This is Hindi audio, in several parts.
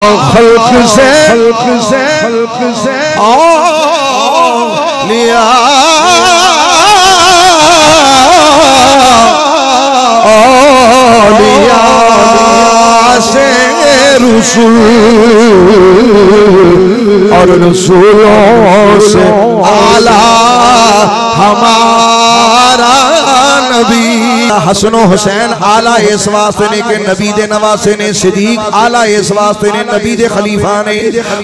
खल्क से लिया से रसूल और रसूलों से आला हमारा नबी। हसन हुसैन आला इस वास्ते ने कि नबी दे नवासे ने, सिद्दीक आला इस वास्ते ने नबी दे खलीफा ने,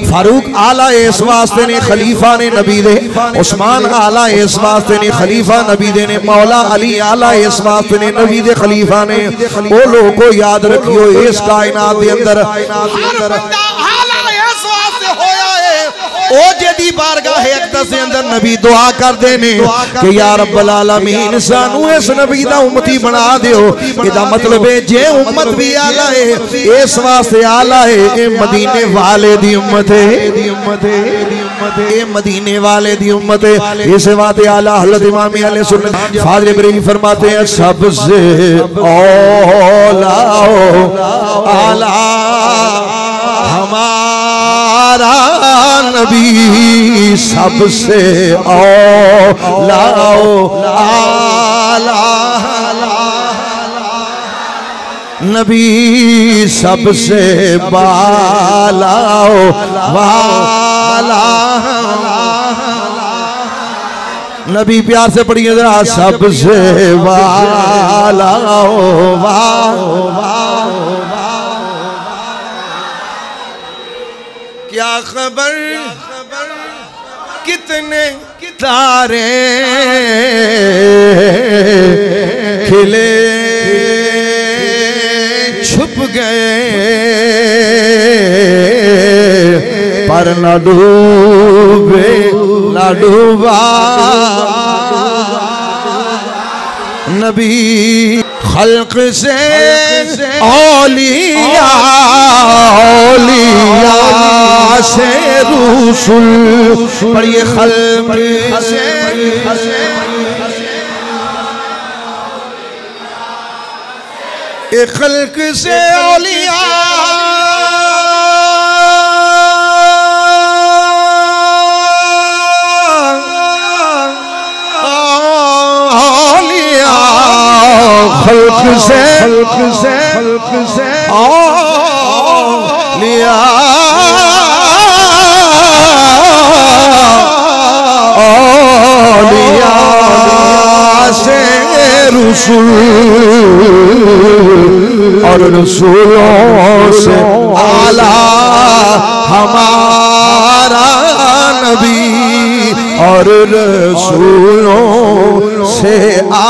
फारूक आला इस वास्ते ने खलीफा ने नबी दे, उस्मान आला इस वास्ते ने खलीफा नबी दे ने, मौला अली आला इस वास्ते ने नबी दे खलीफा ने। वो लोगों को याद रखियो इस कायनात के अंदर ओ जेदी बारगाह अक़दस दे अंदर नबी दुआ करदे ने कि या रब्बल आलमीन सानू इस नबी दा उम्मती बना दियो। इदा मतलब है जे उम्मत भी आला है इस वास्ते आला है, ए मदीने वाले दी उम्मत है, ए मदीने वाले दी उम्मत है। इस वास्ते आला हज़रत इमाम अहले सुन्नत फाज़िल बरेलवी फरमाते हैं सबसे औला आला हमारा नबी, सबसे औला आला नबी, सबसे बाला वाला नबी। प्यार से पढ़िए जरा, सबसे वाला क्या खबर कितने तारे खिले छुप गए पर न डूबे न डूबा नबी। खल्क से औलिया औलिया से रसूल, पढ़िए खल्क से खल्क से औलिया खल्क से लिया से रसूल और रसूलों से आला हमारा नबी और रसूलों से आ